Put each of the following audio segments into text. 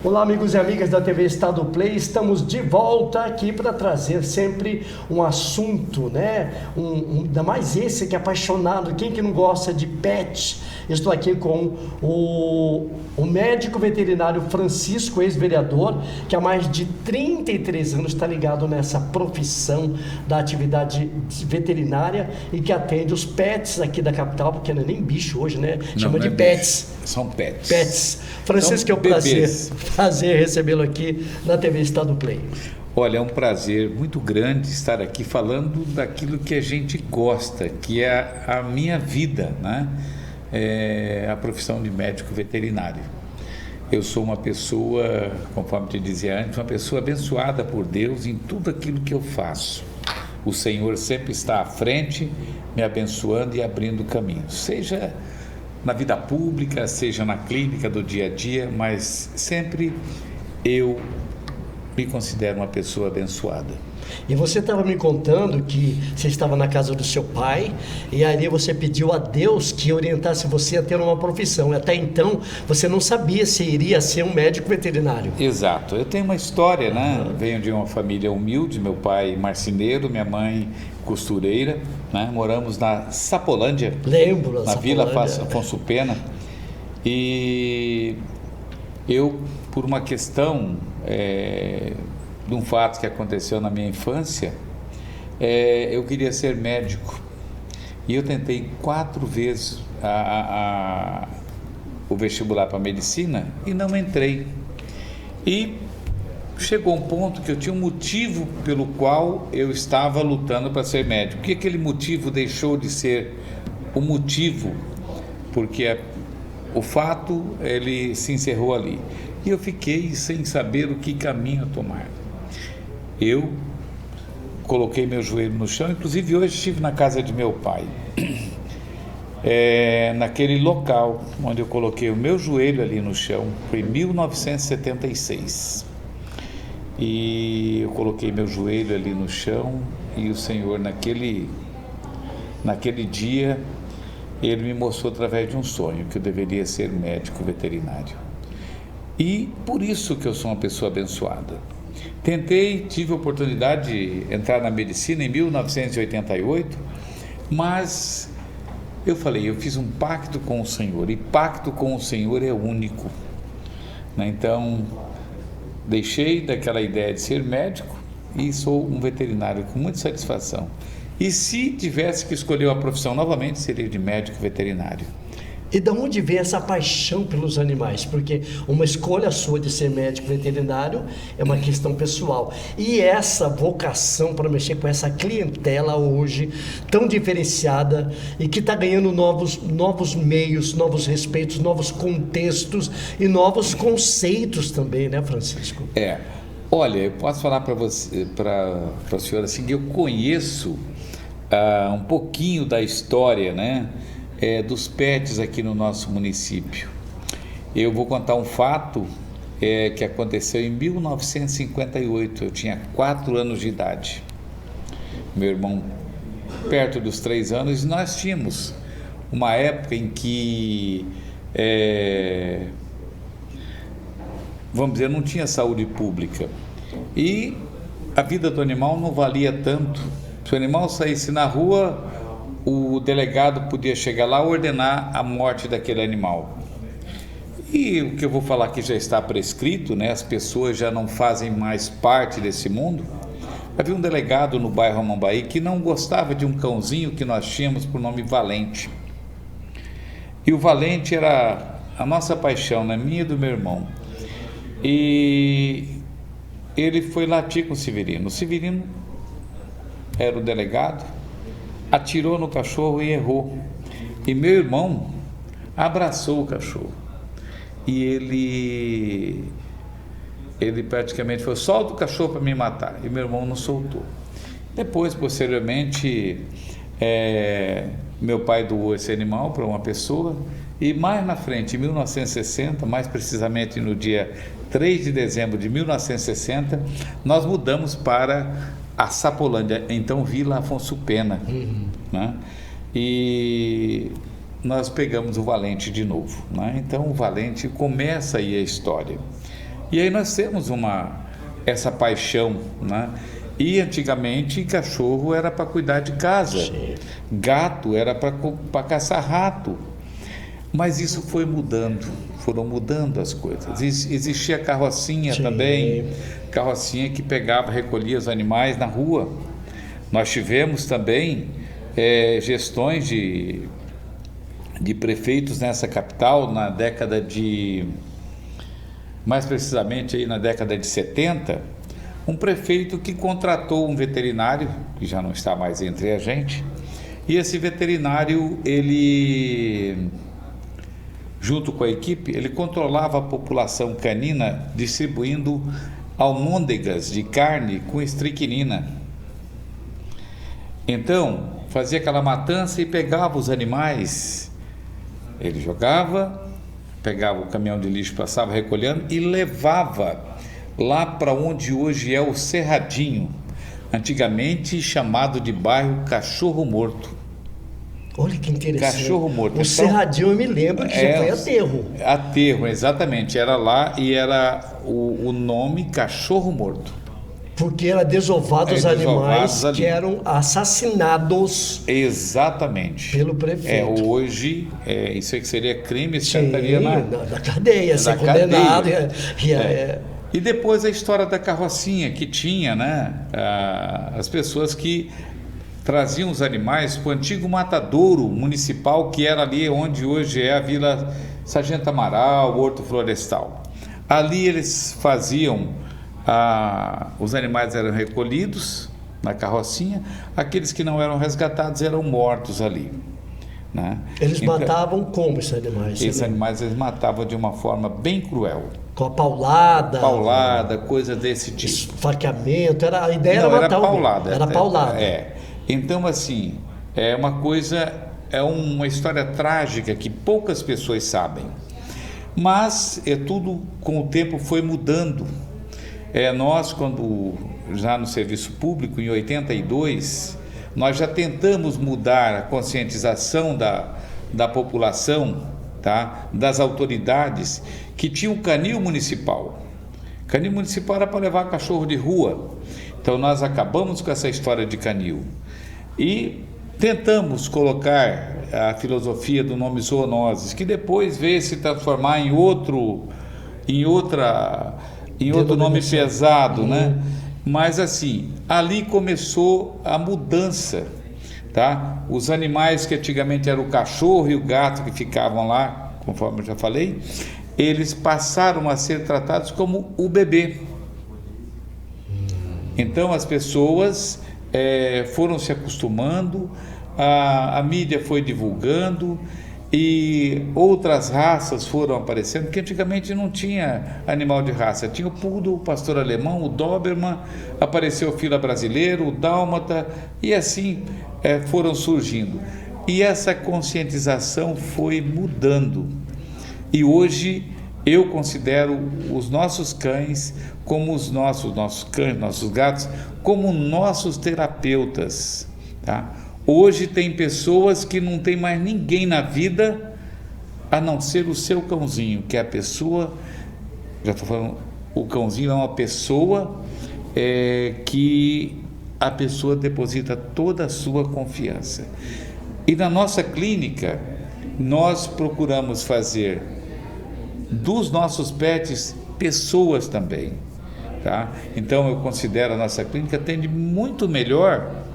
Olá, amigos e amigas da TV Estado Play, estamos de volta aqui para trazer sempre um assunto, né? Ainda mais esse que é apaixonado, quem que não gosta de pets? Estou aqui com o médico veterinário Francisco, ex-vereador, que há mais de 33 anos está ligado nessa profissão da atividade veterinária e que atende os pets aqui da capital, porque não é nem bicho hoje, né? Chama não de é pets. Bicho. São pets. Pets. Francisco, é um prazer recebê-lo aqui na TV Estado Play. Olha, é um prazer muito grande estar aqui falando daquilo que a gente gosta, que é a minha vida, né? É a profissão de médico veterinário. Eu sou uma pessoa, conforme te dizia antes, uma pessoa abençoada por Deus em tudo aquilo que eu faço. O Senhor sempre está à frente, me abençoando e abrindo caminhos, seja na vida pública, seja na clínica do dia a dia, mas sempre eu me considero uma pessoa abençoada. E você estava me contando que você estava na casa do seu pai e ali você pediu a Deus que orientasse você a ter uma profissão. Até então você não sabia se iria ser um médico veterinário. Exato. Eu tenho uma história, né? Venho de uma família humilde, meu pai marceneiro, minha mãe costureira, né? Moramos na Sapolândia. Lembro, na Vila Afonso Pena. E eu, por uma questão de um fato que aconteceu na minha infância, eu queria ser médico. E eu tentei 4 vezes o vestibular para medicina e não entrei. E chegou um ponto que eu tinha um motivo pelo qual eu estava lutando para ser médico. Que aquele motivo deixou de ser o motivo, porque o fato ele se encerrou ali. E eu fiquei sem saber o que caminho tomar. Eu coloquei meu joelho no chão, inclusive hoje estive na casa de meu pai, naquele local onde eu coloquei o meu joelho ali no chão, foi em 1976. E eu coloquei meu joelho ali no chão e o Senhor naquele dia, Ele me mostrou através de um sonho que eu deveria ser médico veterinário. E por isso que eu sou uma pessoa abençoada. Tive a oportunidade de entrar na medicina em 1988, mas eu falei, eu fiz um pacto com o Senhor, e pacto com o Senhor é único, né? Então, deixei daquela ideia de ser médico e sou um veterinário com muita satisfação. E se tivesse que escolher uma profissão novamente, seria de médico veterinário. E de onde vem essa paixão pelos animais? Porque uma escolha sua de ser médico veterinário é uma questão pessoal. E essa vocação para mexer com essa clientela hoje, tão diferenciada e que está ganhando novos meios, novos respeitos, novos contextos e novos conceitos também, né, Francisco? Olha, eu posso falar para você, para a senhora assim, que eu conheço um pouquinho da história, né? Dos pets aqui no nosso município. Eu vou contar um fato que aconteceu em 1958. Eu tinha 4 anos de idade. Meu irmão perto dos 3 anos, e nós tínhamos uma época em que, vamos dizer, não tinha saúde pública. E a vida do animal não valia tanto. Se o animal saísse na rua, o delegado podia chegar lá e ordenar a morte daquele animal. E o que eu vou falar aqui já está prescrito, né? As pessoas já não fazem mais parte desse mundo. Havia um delegado no bairro Amambaí que não gostava de um cãozinho que nós tínhamos por nome Valente. E o Valente era a nossa paixão, né? Minha e do meu irmão. E ele foi latir com o Severino. O Severino era o delegado, atirou no cachorro e errou. E meu irmão abraçou o cachorro. E ele praticamente falou, solta o cachorro para me matar. E meu irmão não soltou. Depois, posteriormente, meu pai doou esse animal para uma pessoa. E mais na frente, em 1960, mais precisamente no dia 3 de dezembro de 1960, nós mudamos para a Sapolândia, então Vila Afonso Pena, né? E nós pegamos o Valente de novo, né? Então o Valente começa aí a história. E aí nós temos essa paixão, né? E antigamente cachorro era para cuidar de casa, Sim. gato era para caçar rato. Mas isso foi mudando, foram mudando as coisas. Existia a carrocinha Sim. também, carrocinha que pegava, recolhia os animais na rua. Nós tivemos também gestões de prefeitos nessa capital na década mais precisamente aí na década de 70, um prefeito que contratou um veterinário, que já não está mais entre a gente, e esse veterinário, ele, junto com a equipe, ele controlava a população canina distribuindo almôndegas de carne com estricnina. Então, fazia aquela matança e pegava os animais, ele jogava, pegava o caminhão de lixo, passava recolhendo e levava lá para onde hoje é o Cerradinho, antigamente chamado de bairro Cachorro Morto. Olha que interessante. Cachorro Morto. O Então, Cerradinho eu me lembro que já foi aterro. Aterro, exatamente. Era lá e era o nome Cachorro Morto. Porque era desovado os animais ali. que eram assassinados. Exatamente. Pelo prefeito. Hoje, isso aí que seria crime, Sim, estaria da cadeia, ser condenado. E depois a história da carrocinha que tinha, né? As pessoas que traziam os animais para o antigo matadouro municipal, que era ali onde hoje é a Vila Sargento Amaral, Horto Florestal. Ali eles faziam, os animais eram recolhidos na carrocinha, aqueles que não eram resgatados eram mortos ali. Né? Eles matavam como esses animais? Esses animais eles matavam de uma forma bem cruel. Com a paulada? Paulada, coisa desse tipo. Esfaqueamento, a ideia era matar paulada. Era paulada. Então, assim, é uma história trágica que poucas pessoas sabem. Mas tudo com o tempo foi mudando. Nós, quando já no serviço público, em 82, nós já tentamos mudar a conscientização da população, tá? Das autoridades, que tinha um canil municipal. Canil municipal era para levar cachorro de rua. Então nós acabamos com essa história de canil. E tentamos colocar a filosofia do nome zoonoses, que depois veio se transformar em outro nome pesado, né? Mas assim, ali começou a mudança, tá? Os animais que antigamente eram o cachorro e o gato que ficavam lá, conforme eu já falei, eles passaram a ser tratados como o bebê. Então as pessoas foram se acostumando, a mídia foi divulgando e outras raças foram aparecendo, porque antigamente não tinha animal de raça, tinha o poodle, o pastor alemão, o doberman, apareceu o fila brasileiro, o dálmata, e assim foram surgindo. E essa conscientização foi mudando. E hoje eu considero os nossos cães como os nossos cães, nossos gatos, como nossos terapeutas, tá? Hoje tem pessoas que não tem mais ninguém na vida a não ser o seu cãozinho, que é a pessoa, já estou falando, o cãozinho é uma pessoa que a pessoa deposita toda a sua confiança. E na nossa clínica, nós procuramos fazer dos nossos pets pessoas também, tá? Então eu considero a nossa clínica atende muito melhor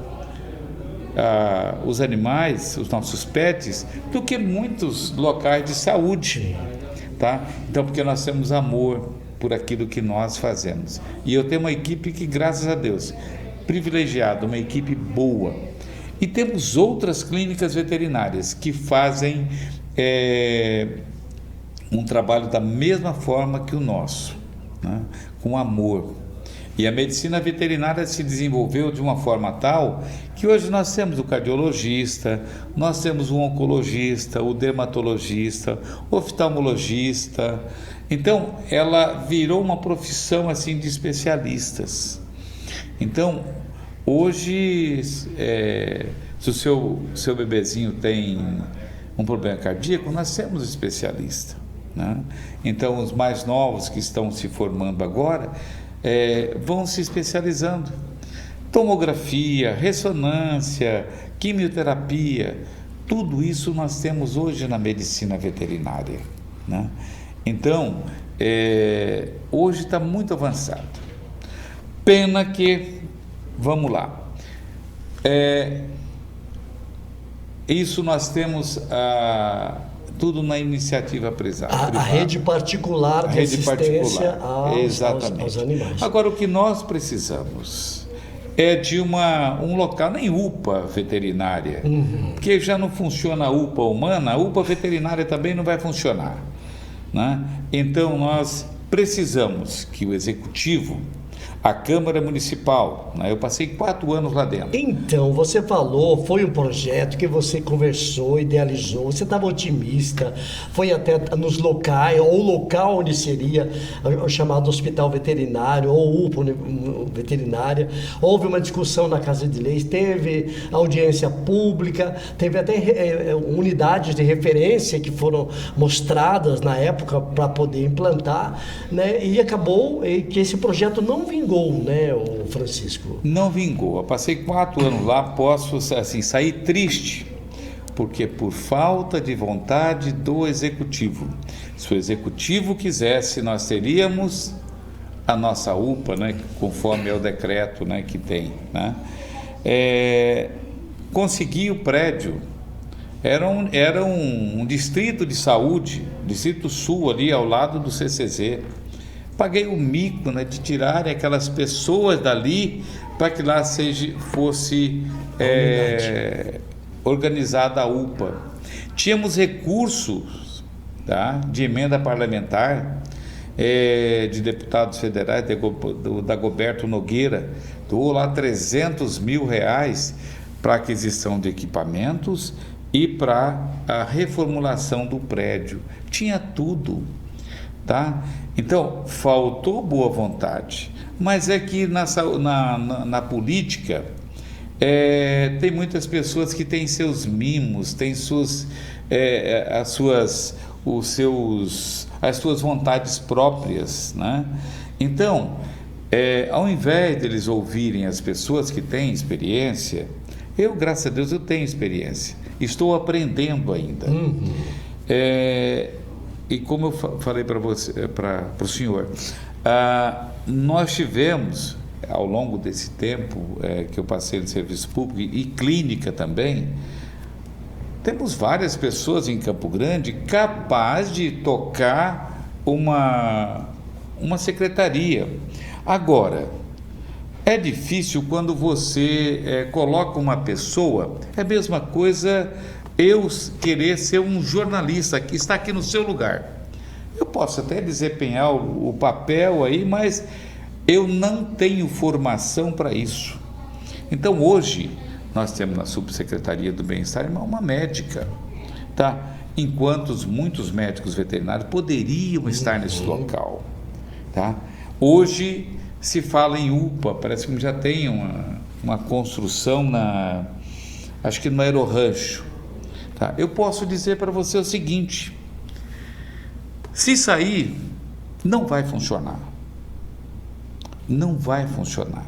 os animais, os nossos pets, do que muitos locais de saúde, tá? Então, porque nós temos amor por aquilo que nós fazemos. E eu tenho uma equipe que, graças a Deus, privilegiada, uma equipe boa. E temos outras clínicas veterinárias que fazem um trabalho da mesma forma que o nosso, né? Com amor. E a medicina veterinária se desenvolveu de uma forma tal que hoje nós temos o cardiologista, nós temos o oncologista, o dermatologista, o oftalmologista. Então, ela virou uma profissão assim de especialistas. Então, hoje, se o seu bebezinho tem um problema cardíaco, nós temos especialista. né? Então, os mais novos que estão se formando agora vão se especializando. Tomografia, ressonância, quimioterapia, tudo isso nós temos hoje na medicina veterinária, né? Então, hoje está muito avançado. Pena que, vamos lá, isso nós temos tudo na iniciativa privada. A rede particular de assistência aos animais. Agora, o que nós precisamos é de um local, nem UPA veterinária, porque já não funciona a UPA humana, a UPA veterinária também não vai funcionar, né? Então, nós precisamos que o executivo, a Câmara Municipal, né? Eu passei 4 anos lá dentro. Então, você falou, foi um projeto que você conversou, idealizou, você estava otimista, foi até nos locais, ou o local onde seria o chamado hospital veterinário, ou UPA veterinária, houve uma discussão na Casa de Leis, teve audiência pública, teve até unidades de referência que foram mostradas na época para poder implantar, né? E acabou que esse projeto não vingou, né, o Francisco? Não vingou. Eu passei 4 anos lá, posso assim sair triste, porque por falta de vontade do executivo. Se o executivo quisesse, nós teríamos a nossa UPA, né, conforme é o decreto, né, que tem, né? Consegui o prédio. Era um distrito de saúde, distrito sul ali ao lado do CCZ. Paguei o mico, né, de tirar aquelas pessoas dali para que lá fosse organizada a UPA. Tínhamos recursos, tá, de emenda parlamentar, de deputados federais, do Dagoberto Nogueira, doou lá R$300 mil para aquisição de equipamentos e para a reformulação do prédio. Tinha tudo, tá? Então, faltou boa vontade, mas é que na política tem muitas pessoas que têm seus mimos, têm as suas vontades próprias, né? Então, ao invés deles ouvirem as pessoas que têm experiência, eu, graças a Deus, eu tenho experiência, estou aprendendo ainda. E como eu falei para você, para o senhor, nós tivemos, ao longo desse tempo que eu passei no serviço público e clínica também, temos várias pessoas em Campo Grande capazes de tocar uma secretaria. Agora, é difícil quando você coloca uma pessoa, é a mesma coisa eu querer ser um jornalista que está aqui no seu lugar. Eu posso até desempenhar o papel aí, mas eu não tenho formação para isso. Então, hoje, nós temos na Subsecretaria do Bem-Estar uma médica, tá? Enquanto muitos médicos veterinários poderiam estar nesse local, tá? Hoje se fala em UPA, parece que já tem uma construção acho que no Aerorrancho. Tá, eu posso dizer para você o seguinte: se sair, não vai funcionar. Não vai funcionar.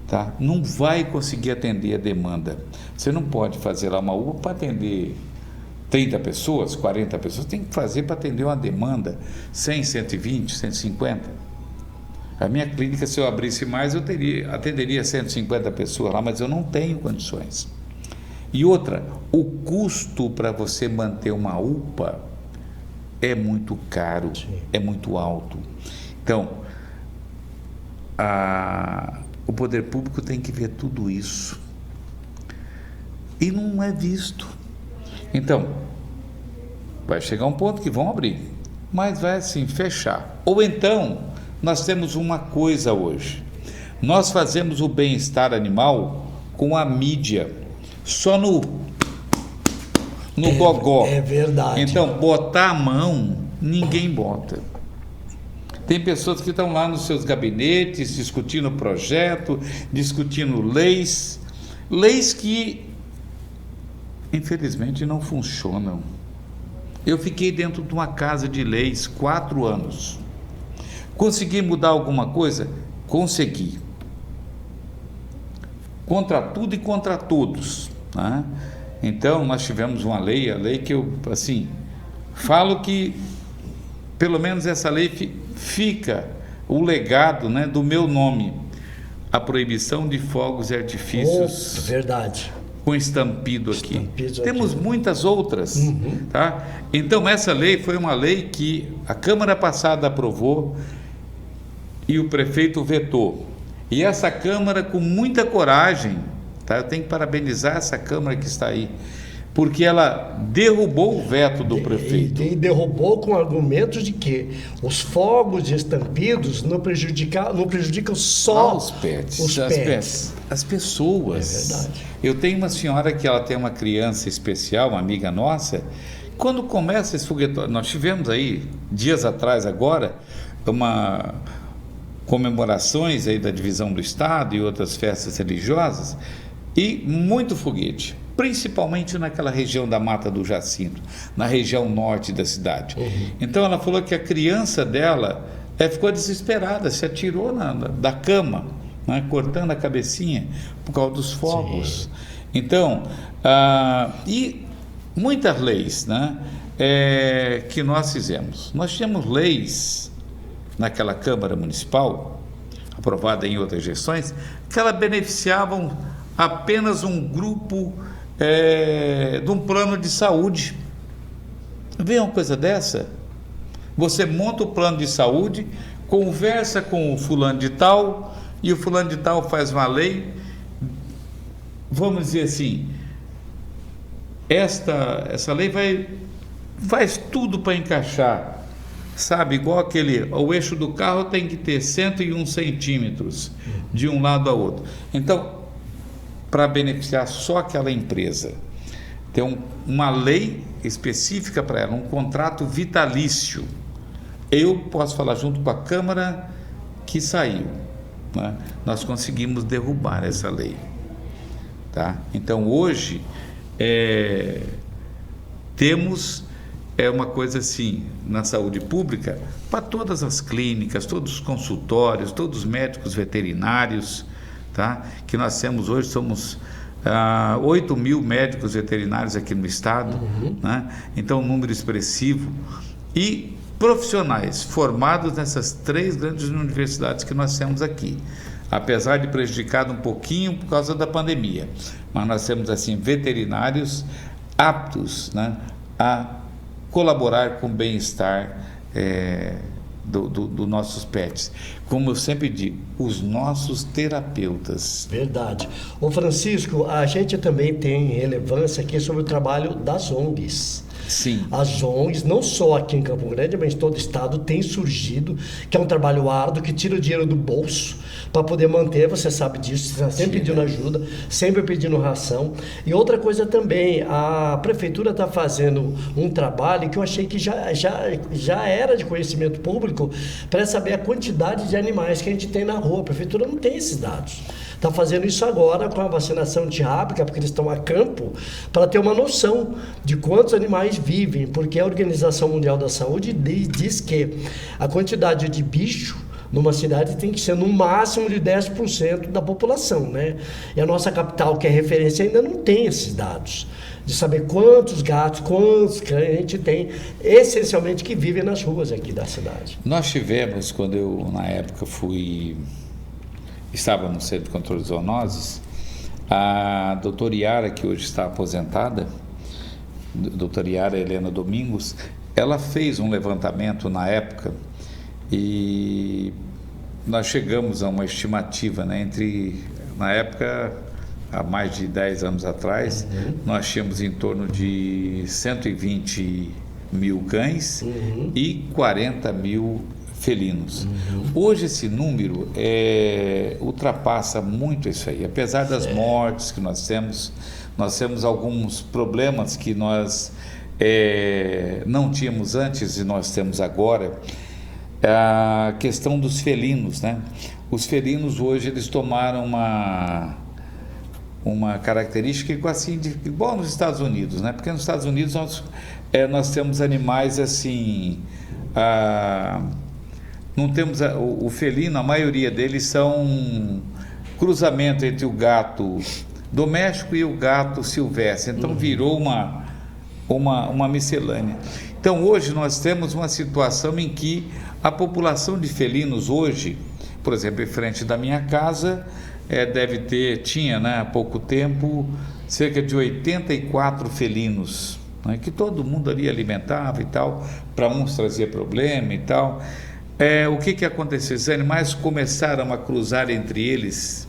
Tá? Não vai conseguir atender a demanda. Você não pode fazer lá uma UPA para atender 30 pessoas, 40 pessoas. Tem que fazer para atender uma demanda 100, 120, 150. A minha clínica, se eu abrisse mais, eu atenderia 150 pessoas lá, mas eu não tenho condições. E outra, o custo para você manter uma UPA é muito caro, é muito alto. Então, o poder público tem que ver tudo isso. E não é visto. Então, vai chegar um ponto que vão abrir, mas vai assim, fechar. Ou então, nós temos uma coisa hoje. Nós fazemos o bem-estar animal com a mídia. Só no gogó. É verdade. Então, botar a mão, ninguém bota. Tem pessoas que estão lá nos seus gabinetes, discutindo projeto, discutindo leis que, infelizmente, não funcionam. Eu fiquei dentro de uma casa de leis 4 anos. Consegui mudar alguma coisa? Consegui. Contra tudo e contra todos, né? Então, nós tivemos uma lei, a lei que eu, assim, falo que, pelo menos essa lei fica o legado, né, do meu nome, a proibição de fogos e artifícios. Verdade. Com estampido aqui. Temos muitas outras, tá? Então, essa lei foi uma lei que a Câmara passada aprovou e o prefeito vetou. E essa Câmara, com muita coragem, tá? Eu tenho que parabenizar essa Câmara que está aí, porque ela derrubou o veto do prefeito. E derrubou com argumentos de que os fogos e estampidos não prejudicam só os pets, as pessoas. É verdade. Eu tenho uma senhora que ela tem uma criança especial, uma amiga nossa. Quando começa esse foguetório, nós tivemos aí, dias atrás agora, uma comemorações aí da divisão do Estado e outras festas religiosas, e muito foguete, principalmente naquela região da Mata do Jacinto, na região norte da cidade. Então ela falou que a criança dela ficou desesperada, se atirou da cama, né, cortando a cabecinha por causa dos fogos. Sim. Então, e muitas leis, né, que nós fizemos. Nós tínhamos leis naquela Câmara Municipal, aprovada em outras gestões, que elas beneficiavam apenas um grupo de um plano de saúde. Vê uma coisa dessa? Você monta o plano de saúde, conversa com o fulano de tal, e o fulano de tal faz uma lei, vamos dizer assim, essa lei faz tudo para encaixar, sabe, igual o eixo do carro tem que ter 101 centímetros de um lado a outro. Então, para beneficiar só aquela empresa, tem uma lei específica para ela, um contrato vitalício. Eu posso falar junto com a Câmara que saiu, né? Nós conseguimos derrubar essa lei, tá? Então hoje temos uma coisa assim na saúde pública para todas as clínicas, todos os consultórios, todos os médicos veterinários, tá? Que nós temos hoje, somos 8 mil médicos veterinários aqui no estado, né? Então um número expressivo, e profissionais formados nessas 3 grandes universidades que nós temos aqui, apesar de prejudicado um pouquinho por causa da pandemia, mas nós temos assim veterinários aptos, né, a colaborar com o bem-estar dos nossos pets. Como eu sempre digo, os nossos terapeutas. Verdade. Ô Francisco, a gente também tem relevância aqui sobre o trabalho das ONGs. Sim. As ONGs, não só aqui em Campo Grande, mas em todo o estado, tem surgido, que é um trabalho árduo, que tira o dinheiro do bolso para poder manter, você sabe disso, você está sempre pedindo ajuda, sempre pedindo ração. E outra coisa também, a prefeitura está fazendo um trabalho que eu achei que já era de conhecimento público, para saber a quantidade de animais que a gente tem na rua. A prefeitura não tem esses dados. Está fazendo isso agora com a vacinação antirrábica, porque eles estão a campo, para ter uma noção de quantos animais vivem, porque a Organização Mundial da Saúde diz que a quantidade de bicho numa cidade tem que ser no máximo de 10% da população, né? E a nossa capital, que é referência, ainda não tem esses dados, de saber quantos gatos, quantos cães a gente tem, essencialmente, que vivem nas ruas aqui da cidade. Nós tivemos, quando eu, na época, estava no Centro de Controle de Zoonoses, a doutora Yara, que hoje está aposentada, doutora Yara Helena Domingos, ela fez um levantamento na época e nós chegamos a uma estimativa, né, na época, há mais de 10 anos atrás, nós tínhamos em torno de 120 mil cães e 40 mil felinos. Hoje esse número ultrapassa muito isso aí, apesar das mortes que nós temos alguns problemas que nós não tínhamos antes e nós temos agora. A questão dos felinos, né? Os felinos hoje eles tomaram uma característica igual, assim, igual nos Estados Unidos, né? Porque nos Estados Unidos nós temos animais assim, não temos o felino, a maioria deles são cruzamento entre o gato doméstico e o gato silvestre, então virou uma miscelânea. Então hoje nós temos uma situação em que a população de felinos hoje, por exemplo, em frente da minha casa, tinha, né, há pouco tempo, cerca de 84 felinos, né, que todo mundo ali alimentava e tal, para uns trazia problema e tal. O que aconteceu? Os animais começaram a cruzar entre eles,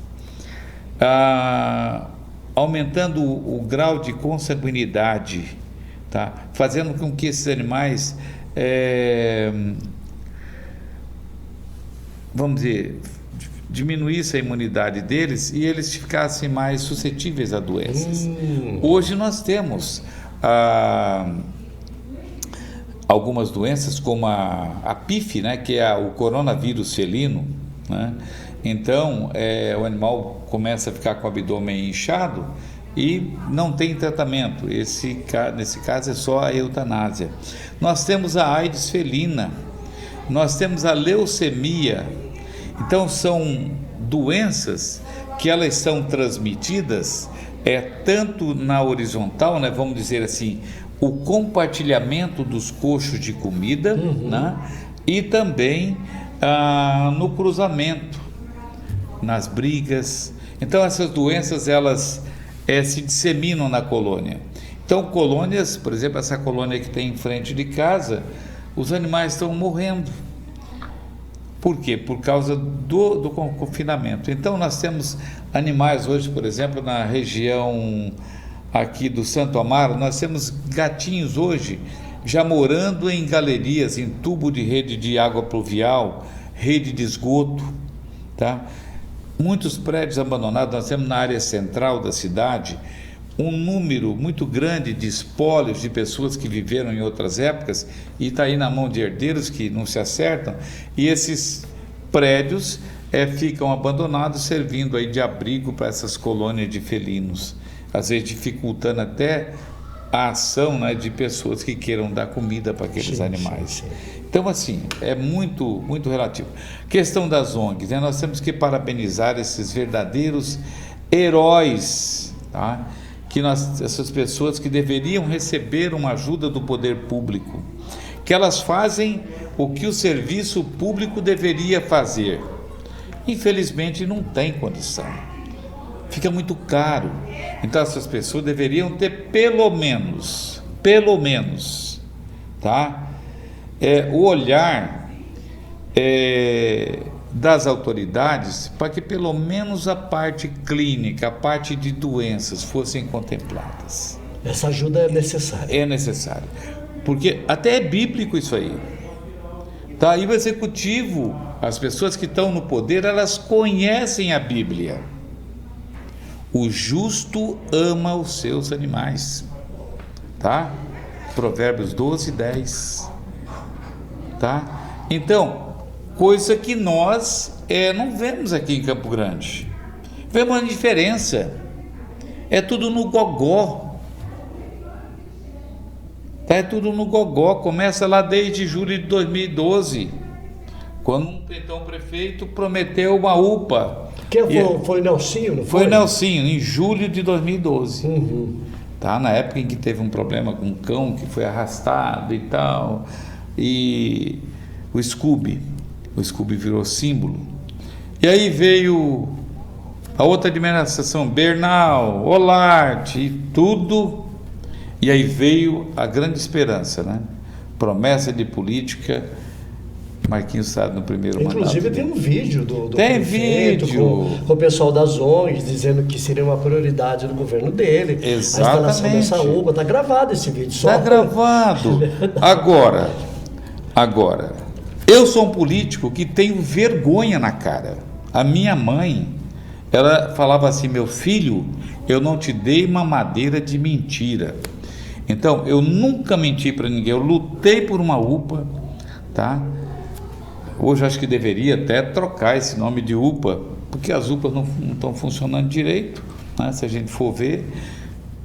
aumentando o grau de consanguinidade, tá? Fazendo com que esses animais, vamos dizer, diminuísse a imunidade deles e eles ficassem mais suscetíveis a doenças. Hoje nós temos algumas doenças como a PIF, né, que é o coronavírus felino, né? Então o animal começa a ficar com o abdômen inchado e não tem tratamento. Nesse caso é só a eutanásia. Nós temos a AIDS felina, nós temos a leucemia. Então são doenças que elas são transmitidas tanto na horizontal, né, vamos dizer assim, o compartilhamento dos coxos de comida, né, e também no cruzamento, nas brigas. Então essas doenças elas se disseminam na colônia. Então colônias, por exemplo, essa colônia que tem em frente de casa, os animais estão morrendo. Por quê? Por causa do confinamento. Então nós temos animais hoje, por exemplo, na região aqui do Santo Amaro, nós temos gatinhos hoje já morando em galerias, em tubo de rede de água pluvial, rede de esgoto, tá? Muitos prédios abandonados. Nós temos na área central da cidade um número muito grande de espólios de pessoas que viveram em outras épocas e está aí na mão de herdeiros que não se acertam, e esses prédios ficam abandonados, servindo aí de abrigo para essas colônias de felinos, às vezes dificultando até a ação, né, de pessoas que queiram dar comida para aqueles animais. Sim. Então, assim, é muito, muito relativo. Questão das ONGs, né? Nós temos que parabenizar esses verdadeiros heróis, tá? Essas pessoas que deveriam receber uma ajuda do poder público, que elas fazem o que o serviço público deveria fazer. Infelizmente não tem condição, fica muito caro. Então essas pessoas deveriam ter pelo menos, tá? O olhar das autoridades para que pelo menos a parte clínica, a parte de doenças fossem contempladas. Essa ajuda é necessária. É necessário, porque até é bíblico isso aí. Tá? E o executivo, as pessoas que estão no poder, elas conhecem a Bíblia. O justo ama os seus animais, tá? Provérbios 12:10, tá? Então, coisa que nós não vemos aqui em Campo Grande. Vemos uma diferença. É tudo no gogó. Tá? É tudo no gogó. Começa lá desde julho de 2012, quando um então prefeito prometeu uma UPA. Foi Nelsinho, não foi? Foi Nelsinho, em julho de 2012. Tá? Na época em que teve um problema com um cão que foi arrastado e tal. E o Scooby virou símbolo. E aí veio a outra administração, Bernal, Olarte e tudo. E aí veio a grande esperança, né? Promessa de política. Marquinhos Sade no primeiro mandato. Inclusive tem um vídeo do tem prefeito vídeo com o pessoal das ONGs dizendo que seria uma prioridade do governo dele. Exatamente. A instalação dessa UPA. Está gravado esse vídeo. Está gravado. Agora, eu sou um político que tenho vergonha na cara. A minha mãe, ela falava assim: meu filho, eu não te dei mamadeira de mentira. Então, eu nunca menti para ninguém. Eu lutei por uma UPA, tá? Hoje acho que deveria até trocar esse nome de UPA, porque as UPAs não estão funcionando direito, né? Se a gente for ver,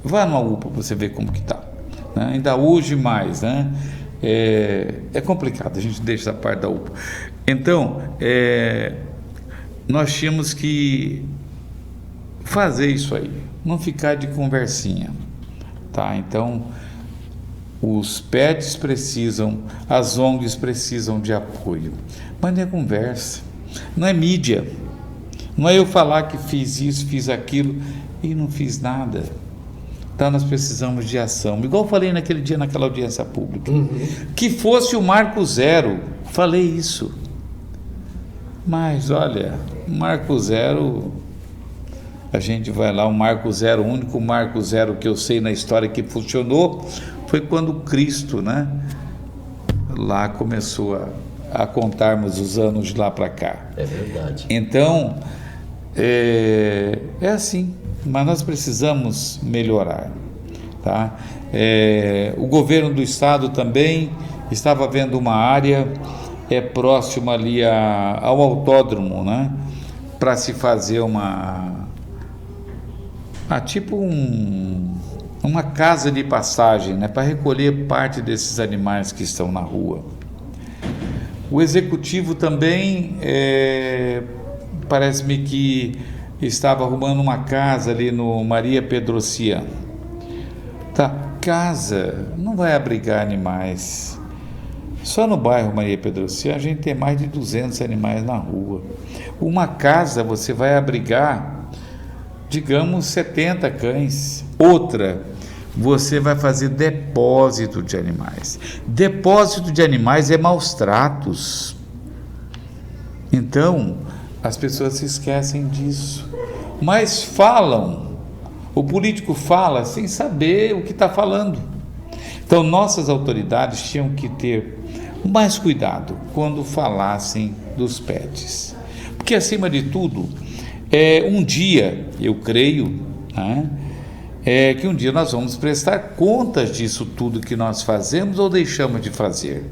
vá numa UPA para você ver como que está, né? Ainda hoje mais, né? É complicado, a gente deixa essa parte da UPA. Então, nós tínhamos que fazer isso aí, não ficar de conversinha, tá? Então, os PETs precisam, as ONGs precisam de apoio, mas não é conversa, não é mídia, não é eu falar que fiz isso, fiz aquilo e não fiz nada. Então nós precisamos de ação, igual eu falei naquele dia naquela audiência pública, que fosse o Marco Zero, falei isso, mas olha, o Marco Zero, a gente vai lá, o Marco Zero, o único Marco Zero que eu sei na história que funcionou foi quando Cristo, né, lá começou a contarmos os anos de lá para cá. É verdade. Então, é assim, mas nós precisamos melhorar, tá? O governo do estado também estava vendo uma área próxima ali ao autódromo, né, para se fazer tipo uma casa de passagem, né, para recolher parte desses animais que estão na rua. O executivo também parece-me que estava arrumando uma casa ali no Maria Pedrocian. Tá, casa não vai abrigar animais. Só no bairro Maria Pedrocian a gente tem mais de 200 animais na rua. Uma casa você vai abrigar, digamos, 70 cães. Outra, você vai fazer depósito de animais. Depósito de animais é maus tratos. Então, as pessoas se esquecem disso. Mas falam, o político fala sem saber o que está falando. Então, nossas autoridades tinham que ter mais cuidado quando falassem dos PETs. Porque, acima de tudo, um dia, eu creio, né, que um dia nós vamos prestar contas disso tudo que nós fazemos ou deixamos de fazer.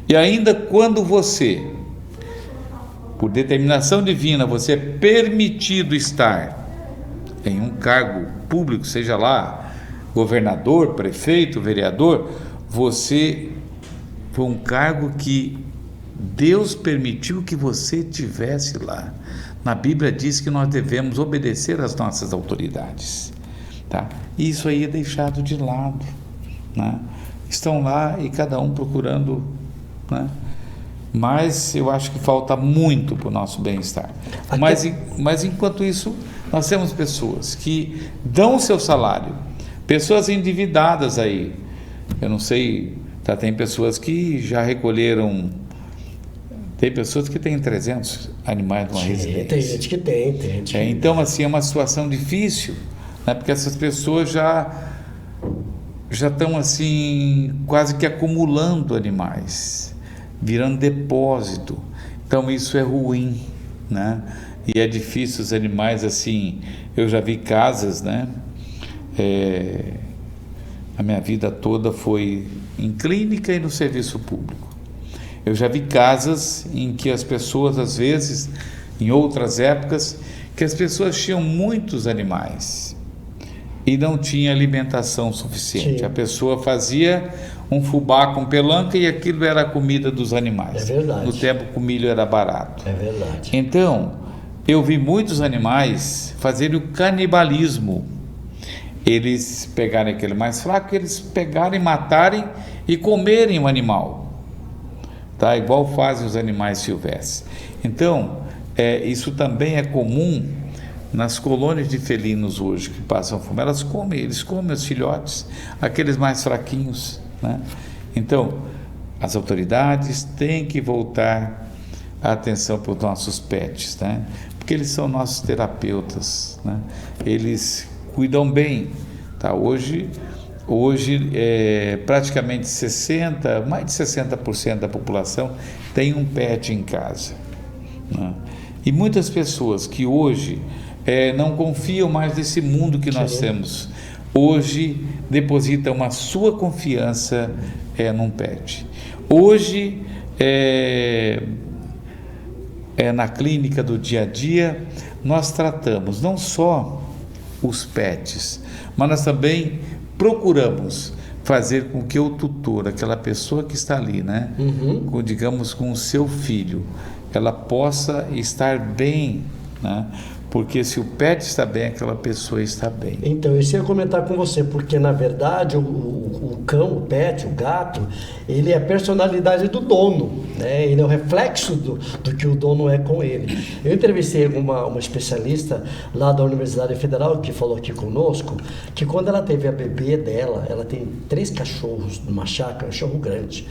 E ainda quando você, por determinação divina, você é permitido estar em um cargo público, seja lá governador, prefeito, vereador, você foi um cargo que Deus permitiu que você tivesse lá. Na Bíblia diz que nós devemos obedecer às nossas autoridades, tá? E isso aí é deixado de lado, né? Estão lá e cada um procurando, né? Mas eu acho que falta muito para o nosso bem-estar. Mas enquanto isso, nós temos pessoas que dão o seu salário, pessoas endividadas aí. Eu não sei, tem pessoas que já recolheram, tem pessoas que têm 300 animais numa residência. Tem gente que tem. Então, assim, é uma situação difícil, né? Porque essas pessoas já estão, assim, quase que acumulando animais, virando depósito. Então isso é ruim, né? E é difícil os animais, assim, eu já vi casas, né? A minha vida toda foi em clínica e no serviço público. Eu já vi casas em que as pessoas, às vezes, em outras épocas, que as pessoas tinham muitos animais e não tinha alimentação suficiente. Sim. A pessoa fazia um fubá com pelanca e aquilo era a comida dos animais. É verdade. No tempo que o milho era barato. É verdade. Então, eu vi muitos animais fazerem o canibalismo. Eles pegarem aquele mais fraco, eles pegarem, matarem e comerem o animal. Tá? Igual fazem os animais silvestres. Então, isso também é comum nas colônias de felinos hoje que passam fome. Eles comem os filhotes, aqueles mais fraquinhos, né? Então, as autoridades têm que voltar a atenção para os nossos pets, né? Porque eles são nossos terapeutas, né? Eles cuidam bem, tá? Hoje praticamente mais de 60% da população tem um pet em casa, né? E muitas pessoas que hoje não confiam mais nesse mundo que nós temos, hoje depositam a sua confiança num pet. Hoje, na clínica do dia a dia, nós tratamos não só os pets, mas nós também procuramos fazer com que o tutor, aquela pessoa que está ali, né, digamos com o seu filho, ela possa estar bem, né? Porque se o pet está bem, aquela pessoa está bem. Então, isso eu ia comentar com você, porque na verdade o cão, o pet, o gato, ele é a personalidade do dono, né? Ele é o reflexo do que o dono é com ele. Eu entrevistei uma especialista lá da Universidade Federal que falou aqui conosco, que quando ela teve a bebê dela, ela tem 3 cachorros numa chácara, um cachorro grande.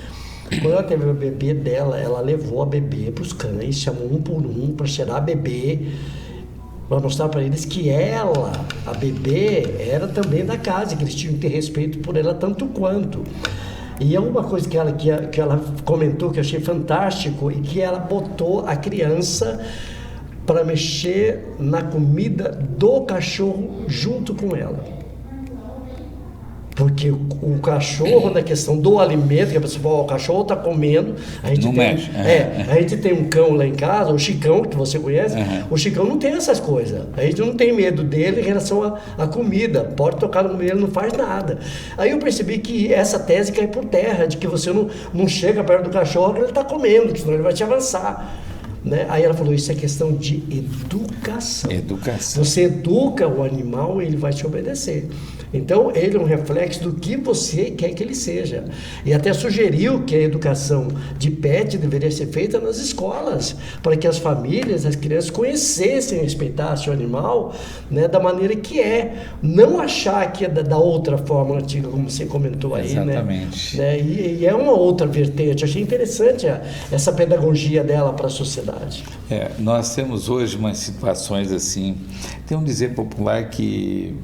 Quando ela teve a bebê dela, ela levou a bebê para os cães, chamou um por um para cheirar a bebê, para mostrar para eles que ela, a bebê, era também da casa, que eles tinham que ter respeito por ela tanto quanto. E é uma coisa que ela comentou que eu achei fantástico, e que ela botou a criança para mexer na comida do cachorro junto com ela. Porque o cachorro, na questão do alimento, que a pessoa fala, o cachorro está comendo, a gente não tem, mexe. a gente tem um cão lá em casa, o Chicão, que você conhece, o Chicão não tem essas coisas. A gente não tem medo dele em relação à comida. Pode tocar no meio, ele não faz nada. Aí eu percebi que essa tese cai por terra, de que você não chega perto do cachorro que ele está comendo, que senão ele vai te avançar. Né? Aí ela falou, isso é questão de educação. Você educa o animal, ele vai te obedecer. Então, ele é um reflexo do que você quer que ele seja. E até sugeriu que a educação de pet deveria ser feita nas escolas, para que as famílias, as crianças conhecessem e respeitassem o animal, né, da maneira que é. Não achar que é da outra forma antiga, como você comentou aí. Exatamente. Né? E é uma outra vertente. Achei interessante essa pedagogia dela para a sociedade. Nós temos hoje umas situações assim. Tem um dizer popular que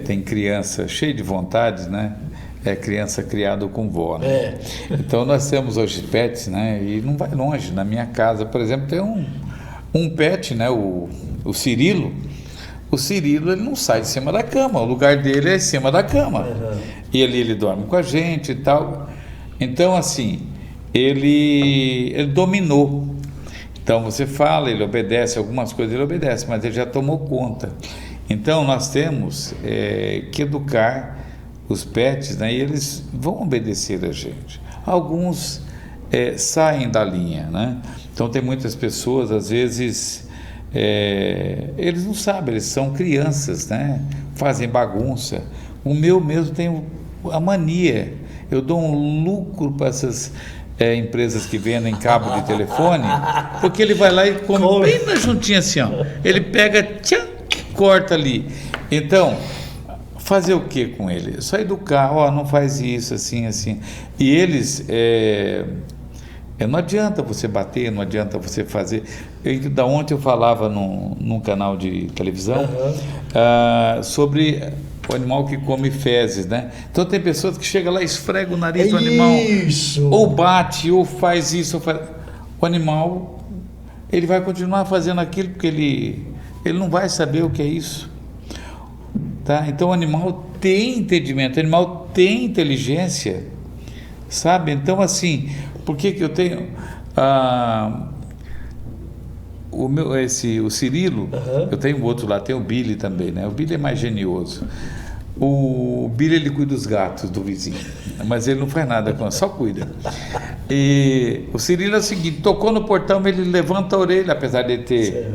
tem criança cheia de vontade, né? É criança criada com vó, né? Então nós temos hoje pets, né? E não vai longe. Na minha casa, por exemplo, tem um pet, né? O Cirilo. O Cirilo, ele não sai de cima da cama. O lugar dele é em cima da cama. E ele dorme com a gente e tal. Então, assim, ele dominou. Então você fala, ele obedece, algumas coisas ele obedece, mas ele já tomou conta. Então nós temos que educar os pets, né? E eles vão obedecer a gente. Alguns saem da linha, né? Então tem muitas pessoas, às vezes, eles não sabem, eles são crianças, né? Fazem bagunça. O meu mesmo tem a mania. Eu dou um lucro para essas empresas que vendem cabo de telefone, porque ele vai lá e come bem na juntinha assim, ó. Ele pega, tchan, corta ali. Então, fazer o que com ele? Só educar, não faz isso, assim, assim. E eles, não adianta você bater, não adianta você fazer. Da ontem eu falava num canal de televisão sobre o animal que come fezes, né? Então tem pessoas que chegam lá e esfregam o nariz do animal, ou bate, ou faz isso, ou faz... O animal, ele vai continuar fazendo aquilo porque ele não vai saber o que é isso, tá? Então o animal tem entendimento, o animal tem inteligência, sabe? Então assim, por que eu tenho o Cirilo, eu tenho outro lá, tem o Billy também, né? O Billy é mais genioso. O Billy, ele cuida dos gatos do vizinho, mas ele não faz nada com só cuida. E o Cirilo é o seguinte, tocou no portão, ele levanta a orelha, apesar de ter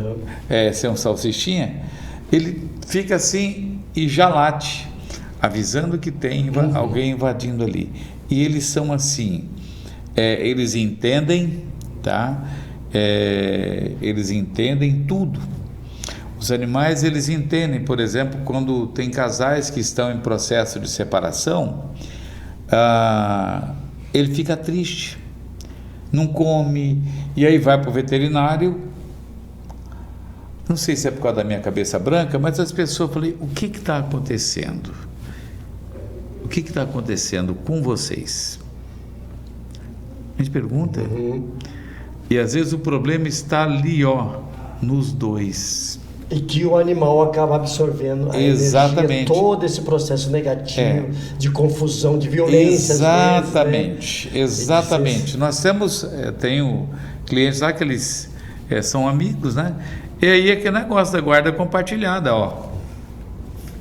ser um salsichinha, ele fica assim e já late, avisando que tem alguém invadindo ali. E eles são assim, eles entendem, tá? Eles entendem tudo. Os animais, eles entendem, por exemplo, quando tem casais que estão em processo de separação, ele fica triste, não come, e aí vai para o veterinário. Não sei se é por causa da minha cabeça branca, mas as pessoas falam, o que está acontecendo? O que está acontecendo com vocês? A gente pergunta. E às vezes o problema está ali, nos dois. E que o animal acaba absorvendo a energia, todo esse processo negativo, de confusão, de violência. Exatamente, às vezes, né? Exatamente. Nós temos, tenho clientes lá que eles são amigos, né? E aí é que negócio da guarda compartilhada,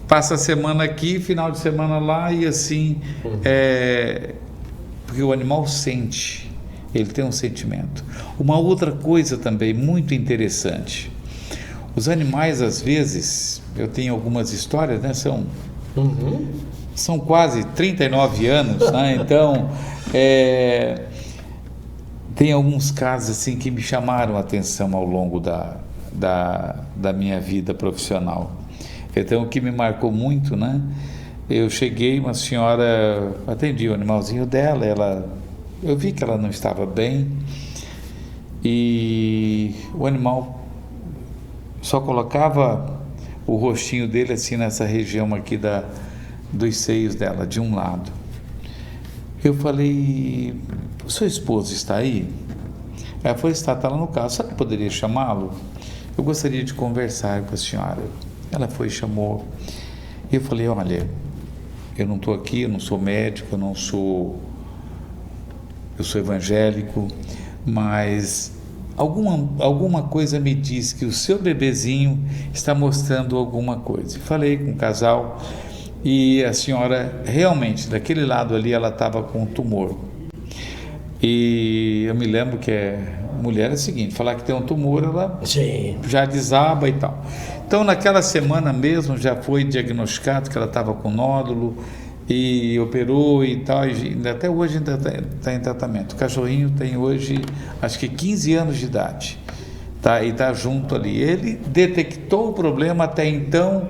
passa a semana aqui, final de semana lá e assim, porque o animal sente, ele tem um sentimento. Uma outra coisa também muito interessante, os animais às vezes, eu tenho algumas histórias, né, são quase 39 anos, né, então tem alguns casos assim que me chamaram a atenção ao longo da minha vida profissional. Então, o que me marcou muito, né? Eu cheguei, uma senhora, atendi o animalzinho dela, eu vi que ela não estava bem e o animal só colocava o rostinho dele assim nessa região aqui dos seios dela, de um lado. Eu falei, o seu esposo está aí? Ela falou, está lá no carro, será que eu poderia chamá-lo? Eu gostaria de conversar com a senhora. Ela foi e chamou. Eu falei, olha, eu não estou aqui, eu não sou médico, eu sou evangélico, mas alguma coisa me diz que o seu bebezinho está mostrando alguma coisa. Falei com o casal e a senhora realmente, daquele lado ali, ela estava com um tumor. E eu me lembro que mulher é o seguinte, falar que tem um tumor, ela já desaba e tal. Então, naquela semana mesmo, já foi diagnosticado que ela estava com nódulo e operou e tal, e até hoje ainda está em tratamento. O cachorrinho tem hoje, acho que 15 anos de idade, tá? E está junto ali. Ele detectou o problema até então,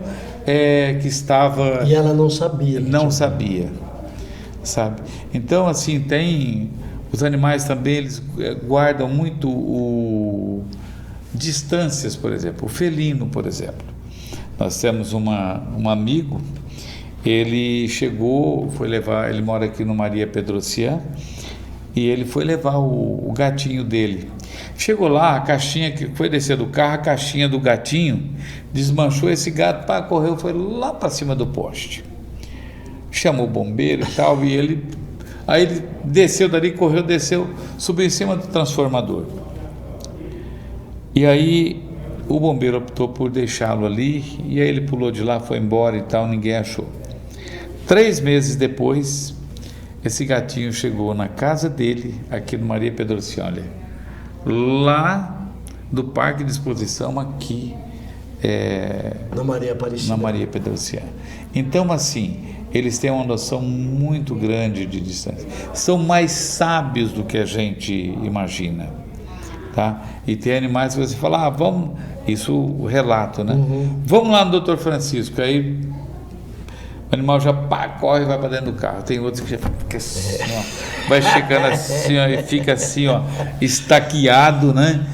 que estava... E ela não sabia. Não sabia, sabe? Então, assim, os animais também, eles guardam muito distâncias, por exemplo. O felino, por exemplo. Nós temos um amigo, ele chegou, ele mora aqui no Maria Pedrocian, e ele foi levar o gatinho dele. Chegou lá, a caixinha que foi descer do carro, a caixinha do gatinho desmanchou, esse gato correu, foi lá para cima do poste. Chamou o bombeiro e tal, e aí ele desceu dali, correu, desceu, subiu em cima do transformador. E aí o bombeiro optou por deixá-lo ali, e aí ele pulou de lá, foi embora e tal, ninguém achou. 3 meses depois, esse gatinho chegou na casa dele, aqui no Maria Pedrocian, lá do Parque de Exposição, aqui na Maria Aparecida. Na Maria Pedrocian. Então, assim, eles têm uma noção muito grande de distância. São mais sábios do que a gente imagina, tá? E tem animais que você fala, vamos... Isso o relato, né? Vamos lá no Dr. Francisco. Aí o animal já corre e vai para dentro do carro. Tem outros que já fica assim, ó, vai chegando assim, ó, e fica assim, ó, estaqueado, né?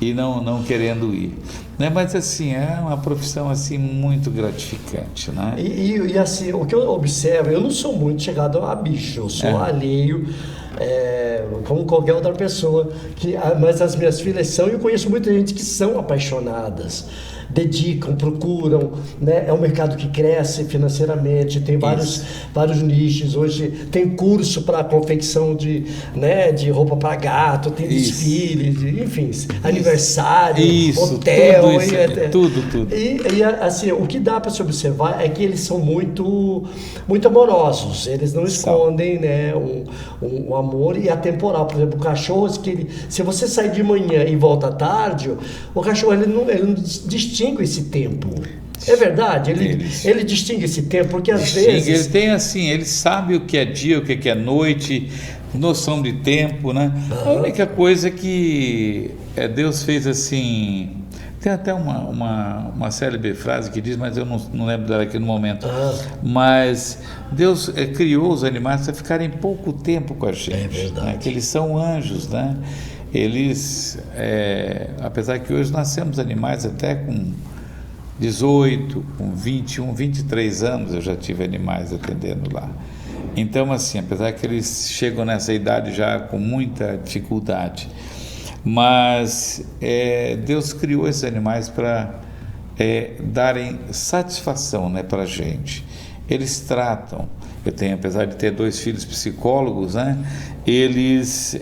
E não querendo ir. Né? Mas assim, é uma profissão assim muito gratificante, né? E assim, o que eu observo, eu não sou muito chegado a bicho, eu sou alheio, como qualquer outra pessoa, mas as minhas filhas são, e eu conheço muita gente que são apaixonadas, dedicam, procuram, né? É um mercado que cresce financeiramente, tem vários nichos. Hoje tem curso para confecção de roupa para gato, tem desfile, enfim, aniversário, hotel, tudo. E assim, o que dá para se observar é que eles são muito amorosos, eles não escondem, né, um amor, e atemporal. Por exemplo, o cachorro, se você sair de manhã e volta à tarde, o cachorro ele não distingue esse tempo. É verdade, ele distingue esse tempo, porque às vezes... Ele tem assim, ele sabe o que é dia, o que é noite, noção de tempo, né? A única coisa que Deus fez assim... Tem até uma célebre frase que diz, mas eu não lembro dela aqui no momento. Mas Deus criou os animais para ficarem pouco tempo com a gente. É verdade. Né? Que eles são anjos, né? Eles, apesar que hoje nós temos animais até com 18, com 21, 23 anos, eu já tive animais atendendo lá. Então, assim, apesar que eles chegam nessa idade já com muita dificuldade, mas Deus criou esses animais para darem satisfação, né, para a gente. Eles tratam. Eu tenho, apesar de ter 2 filhos psicólogos, né, eles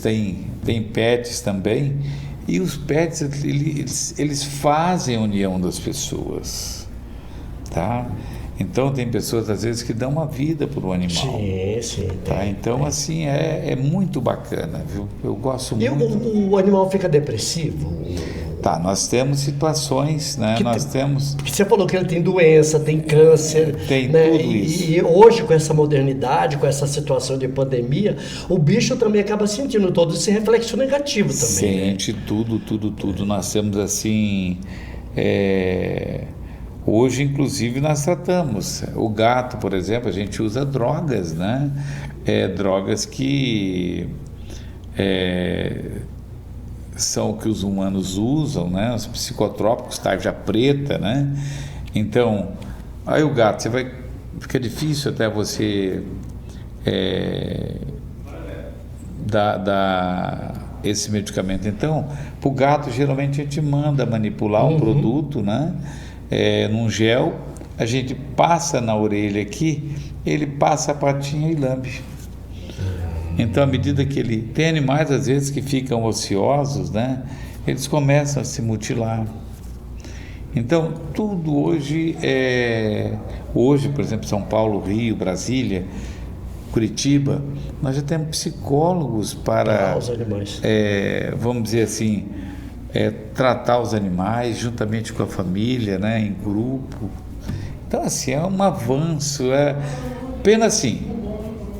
têm pets também, E os pets, eles fazem a união das pessoas, tá? Então, tem pessoas, às vezes, que dão uma vida para o animal. Sim, sim. Tá? Então, assim, é muito bacana, viu? Eu gosto E muito. o animal fica depressivo? Tá, nós temos situações, né? Nós temos... Porque você falou que ele tem doença, tem câncer. Tem né? tudo isso. E hoje, com essa modernidade, com essa situação de pandemia, o bicho também acaba sentindo todo esse reflexo negativo também. Sente tudo. Nós temos, assim... Hoje, inclusive, nós tratamos. O gato, por exemplo, a gente usa drogas, né? Drogas que são o que os humanos usam, né? Os psicotrópicos, tarja preta, né? Então, aí o gato, fica difícil até você dar esse medicamento. Então, para o gato, geralmente a gente manda manipular um produto, né? Num gel, a gente passa na orelha aqui, ele passa a patinha e lambe. Então, à medida que ele... Tem animais, às vezes, que ficam ociosos, né? Eles começam a se mutilar. Então, tudo hoje Hoje, por exemplo, São Paulo, Rio, Brasília, Curitiba, nós já temos psicólogos para... os animais. Vamos dizer assim... tratar os animais juntamente com a família, né, em grupo. Então, assim, é um avanço. Pena assim,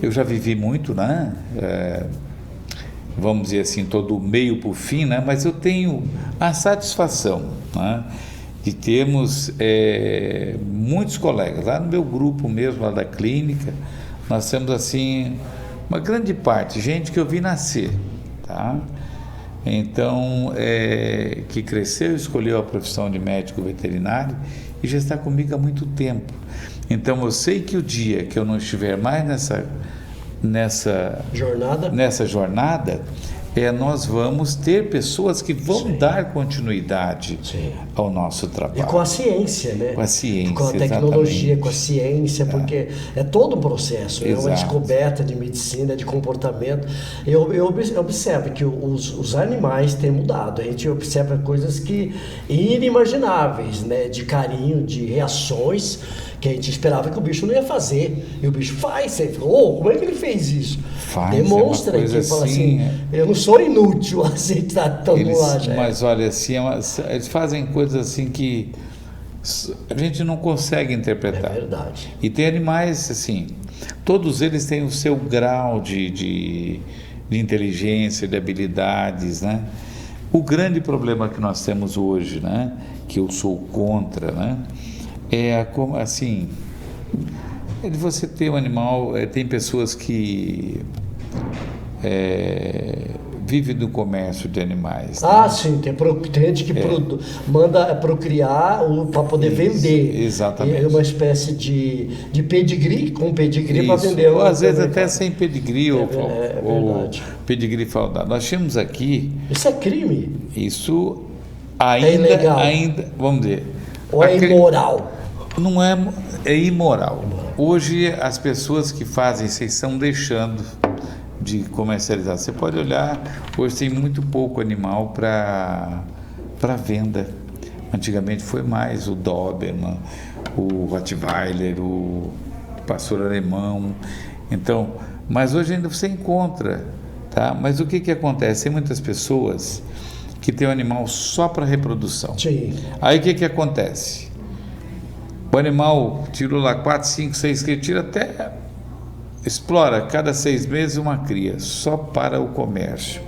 eu já vivi muito, né? Vamos dizer assim, todo meio por fim, né? Mas eu tenho a satisfação, né, de termos muitos colegas. Lá no meu grupo mesmo, lá da clínica, nós temos, assim, uma grande parte, gente que eu vi nascer, tá? Então, que cresceu, escolheu a profissão de médico veterinário e já está comigo há muito tempo. Então, eu sei que o dia que eu não estiver mais nessa jornada, nós vamos ter pessoas que vão dar continuidade ao nosso trabalho. E com a ciência, né? Com a ciência, com a tecnologia, exatamente. Com a ciência, porque é todo um processo, é uma Exato. descoberta de medicina, de comportamento. Eu observo que os animais têm mudado, a gente observa coisas que inimagináveis, né? De carinho, de reações que a gente esperava que o bicho não ia fazer, e o bicho faz. Você fica, como é que ele fez isso? Faz, demonstra que fala assim, eu não sou inútil assim, tá tão lá já. Mas olha, assim, eles fazem coisas assim que a gente não consegue interpretar. É verdade. E tem animais assim, todos eles têm o seu grau de inteligência, de habilidades, né? O grande problema que nós temos hoje, né, que eu sou contra, né, como assim, de você ter um animal. Tem pessoas que vivem do comércio de animais, né? Sim, tem gente que manda procriar para poder vender. Exatamente. É uma espécie de pedigree, com pedigree para vender. Ou às vezes até sem pedigree, ou pedigree faltado. Nós tínhamos aqui... Isso é crime? Isso é ilegal. Vamos dizer... Ou é imoral? Não é imoral. Hoje as pessoas que fazem isso estão deixando de comercializar. Você pode olhar, hoje tem muito pouco animal para venda. Antigamente foi mais o Doberman, o Rottweiler, o pastor alemão. Então, mas hoje ainda você encontra, tá? Mas o que acontece? Tem muitas pessoas que têm o animal só para reprodução. Sim. Aí o que acontece? O animal tirou lá 4, 5, 6 crias, tira até... Explora cada 6 meses uma cria, só para o comércio.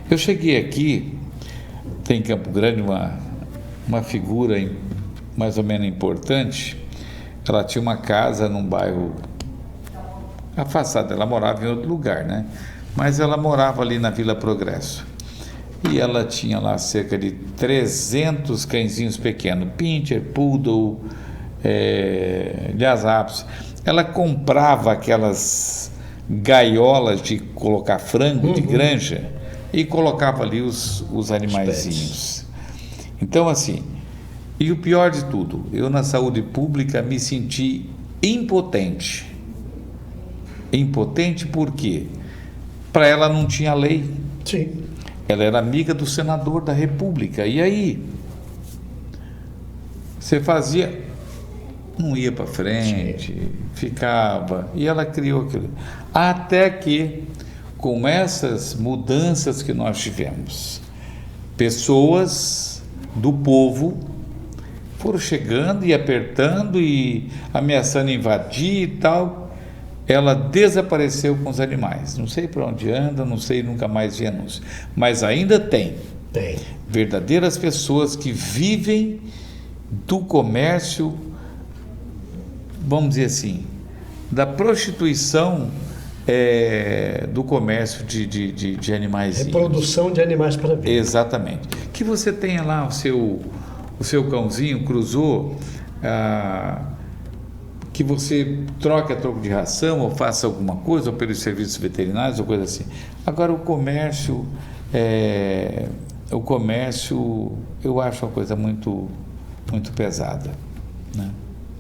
Eu cheguei aqui, tem em Campo Grande uma figura mais ou menos importante. Ela tinha uma casa num bairro afastado, ela morava em outro lugar, né? Mas ela morava ali na Vila Progresso. E ela tinha lá cerca de 300 cãezinhos pequenos, pincher, poodle, lhasa-apso. Ela comprava aquelas gaiolas de colocar frango de granja e colocava ali os animaizinhos. Então, assim, e o pior de tudo, eu na saúde pública me senti impotente. Impotente por quê? Para ela não tinha lei. Sim. ela era amiga do senador da República. E aí? Você fazia, não ia para frente, ficava. E ela criou aquilo. Até que, com essas mudanças que nós tivemos, pessoas do povo foram chegando e apertando e ameaçando invadir e tal. Ela desapareceu com os animais. Não sei para onde anda, não sei, nunca mais vi anúncio. Mas ainda tem verdadeiras pessoas que vivem do comércio, vamos dizer assim, da prostituição, do comércio de animais. Reprodução de animais para venda. Exatamente. Que você tenha lá o seu cãozinho, cruzou, que você troque a troco de ração ou faça alguma coisa, ou pelos serviços veterinários ou coisa assim. Agora o comércio, eu acho uma coisa muito pesada, né?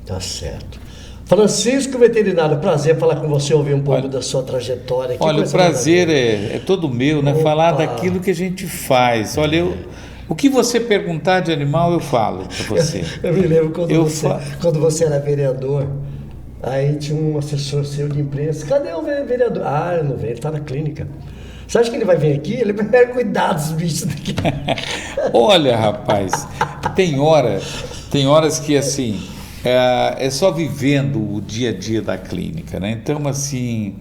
Tá certo. Francisco Veterinário, prazer falar com você, ouvir um pouco da sua trajetória. Olha, o prazer é todo meu, né? Falar daquilo que a gente faz. Olha, o que você perguntar de animal, eu falo para você. Eu me lembro quando você era vereador, aí tinha um assessor seu de imprensa. Cadê o vereador? Ah, ele não veio, ele está na clínica. Você acha que ele vai vir aqui? Ele vai cuidar dos bichos daqui. Olha, rapaz, tem horas que assim, é só vivendo o dia a dia da clínica, né? Então, assim,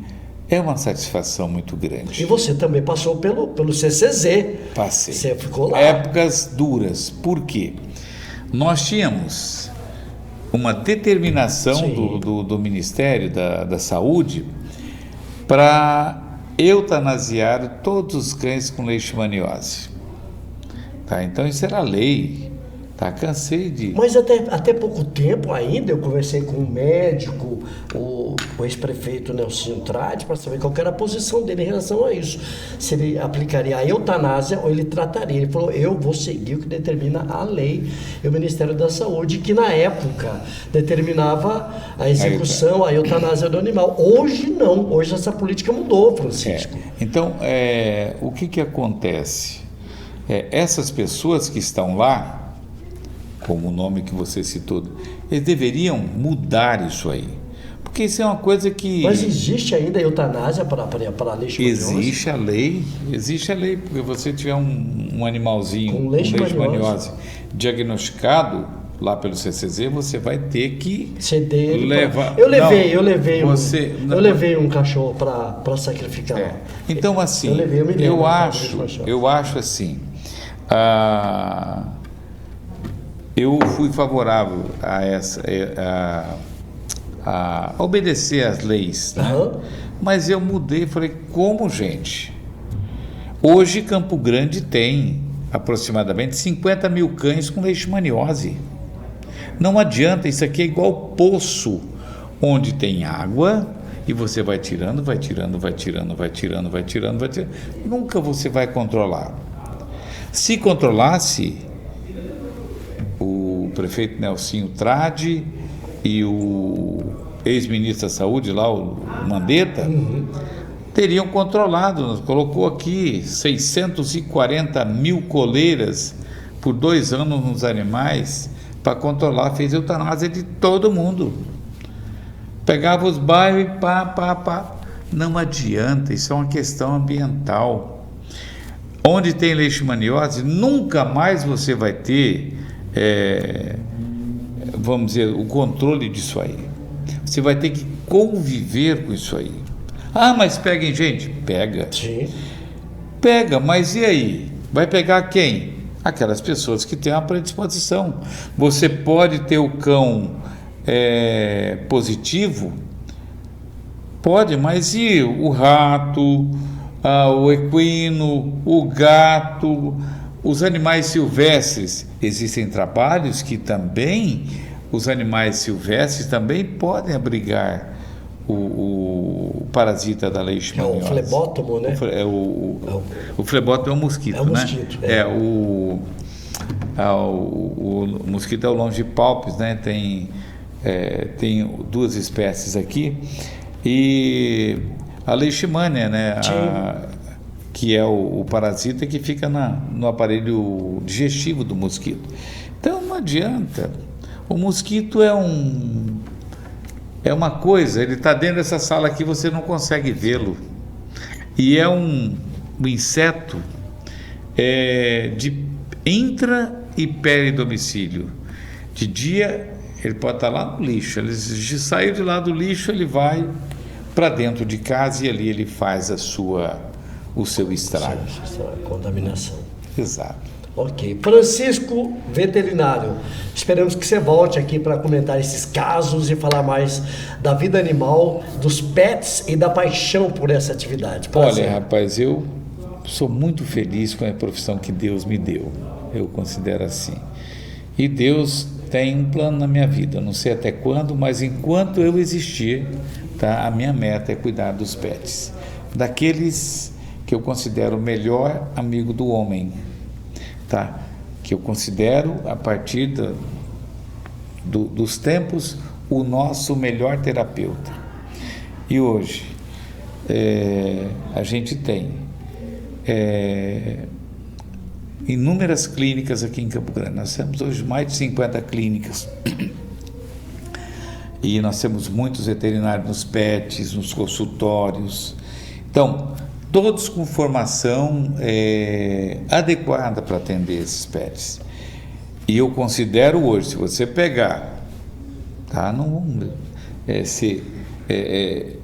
é uma satisfação muito grande. E você também passou pelo CCZ. Passei. Você ficou lá. Épocas duras. Por quê? Nós tínhamos uma determinação do Ministério da Saúde para eutanasiar todos os cães com leishmaniose. Tá? Então isso era lei. Tá? Cansei de... Mas até pouco tempo ainda eu conversei com um médico, o ex-prefeito Nelsinho Trade, para saber qual era a posição dele em relação a isso. Se ele aplicaria a eutanásia ou ele trataria. Ele falou, eu vou seguir o que determina a lei e o Ministério da Saúde, que na época determinava a execução, a eutanásia do animal. Hoje não, hoje essa política mudou, Francisco. Então, o que acontece? Essas pessoas que estão lá, como o nome que você citou, eles deveriam mudar isso aí. Porque isso é uma coisa que... Mas existe ainda a eutanásia para a leishmaniose? Existe a lei, porque você tiver um animalzinho com leishmaniose diagnosticado lá pelo CCZ, você vai ter que ceder levar... Eu levei um cachorro para sacrificar. Então, assim, eu acho assim... eu fui favorável a obedecer às leis, né? Mas eu mudei e falei, como, gente? Hoje Campo Grande tem aproximadamente 50 mil cães com leishmaniose. Não adianta, isso aqui é igual poço, onde tem água e você vai tirando, nunca você vai controlar. Se controlasse, o prefeito Nelsinho Trade e o ex-ministro da Saúde lá, o Mandetta, teriam controlado. Colocou aqui 640 mil coleiras por 2 anos nos animais para controlar, fez eutanásia de todo mundo. Pegava os bairros e pá. Não adianta, isso é uma questão ambiental. Onde tem leishmaniose, nunca mais você vai ter vamos dizer, o controle disso aí. Você vai ter que conviver com isso aí. Ah, mas peguem gente? Pega. Sim. Pega, mas e aí? Vai pegar quem? Aquelas pessoas que têm uma predisposição. Você pode ter o cão positivo? Pode, mas e o rato, o equino, o gato... Os animais silvestres, existem trabalhos que também, os animais silvestres também podem abrigar o parasita da leishmaniose. É o flebótomo, né? O flebótomo é o mosquito, né? É o mosquito. O mosquito é o longipalpis, né? Tem 2 espécies aqui. E a leishmania, né? que é o parasita que fica no aparelho digestivo do mosquito. Então não adianta. O mosquito é uma coisa, ele está dentro dessa sala aqui, você não consegue vê-lo. E é um inseto de intra e peridomicílio. De dia ele pode estar lá no lixo, ele saiu de lá do lixo, ele vai para dentro de casa e ali ele faz o seu estrago. Contaminação. Exato. Ok. Francisco, veterinário, esperamos que você volte aqui para comentar esses casos e falar mais da vida animal, dos pets e da paixão por essa atividade. Olha, rapaz, eu sou muito feliz com a profissão que Deus me deu, eu considero assim. E Deus tem um plano na minha vida, não sei até quando, mas enquanto eu existir, tá, a minha meta é cuidar dos pets, daqueles que eu considero o melhor amigo do homem, tá? Que eu considero, a partir dos tempos, o nosso melhor terapeuta. E hoje a gente tem inúmeras clínicas aqui em Campo Grande. Nós temos hoje mais de 50 clínicas e nós temos muitos veterinários nos pets, nos consultórios. Então, todos com formação adequada para atender esses pets. E eu considero hoje, se você pegar, tá? Não vamos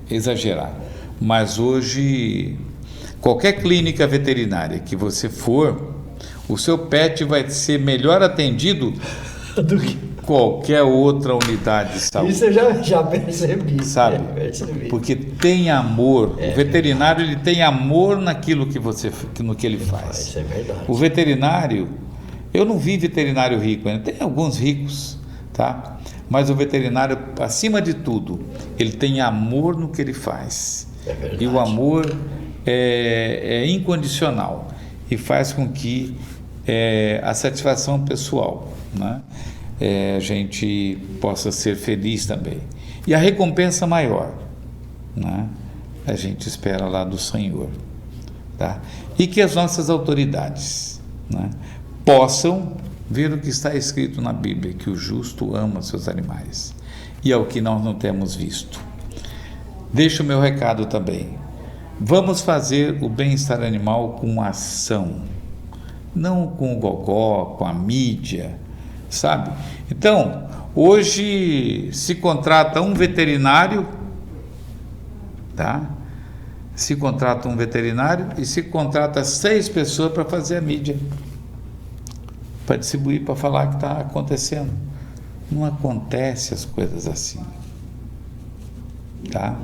exagerar, mas hoje, qualquer clínica veterinária que você for, o seu pet vai ser melhor atendido do que qualquer outra unidade de saúde. Isso eu já percebi. Sabe? Porque tem amor. O veterinário, ele tem amor naquilo no que ele faz. Isso é verdade. O veterinário, eu não vi veterinário rico ainda, tem alguns ricos, tá? Mas o veterinário, acima de tudo, ele tem amor no que ele faz. É verdade. E o amor é incondicional e faz com que a satisfação pessoal, né? A gente possa ser feliz também. E a recompensa maior, né? A gente espera lá do Senhor, tá? E que as nossas autoridades, né, possam ver o que está escrito na Bíblia, que o justo ama seus animais, e é o que nós não temos visto. Deixo o meu recado também. Vamos fazer o bem-estar animal com ação, não com o gogó, com a mídia, sabe? Então, hoje se contrata um veterinário, tá? Se contrata um veterinário e se contrata 6 pessoas para fazer a mídia, para distribuir, para falar que está acontecendo. Não acontece as coisas assim, tá?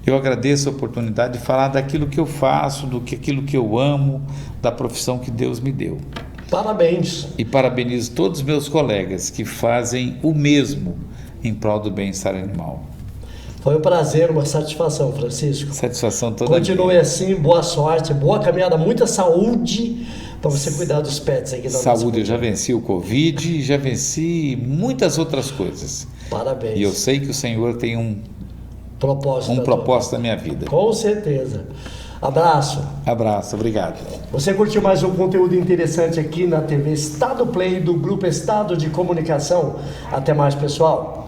Eu agradeço a oportunidade de falar daquilo que eu faço, aquilo que eu amo, da profissão que Deus me deu. Parabéns. E parabenizo todos os meus colegas que fazem o mesmo em prol do bem-estar animal. Foi um prazer, uma satisfação, Francisco. Satisfação toda. Continue assim, boa sorte, boa caminhada, muita saúde para você cuidar dos pets aqui da nossa saúde, eu já venci o Covid, já venci muitas outras coisas. Parabéns. E eu sei que o Senhor tem um propósito da minha vida. Com certeza. Abraço. Abraço, obrigado. Você curtiu mais um conteúdo interessante aqui na TV Estado Play do Grupo Estado de Comunicação. Até mais, pessoal.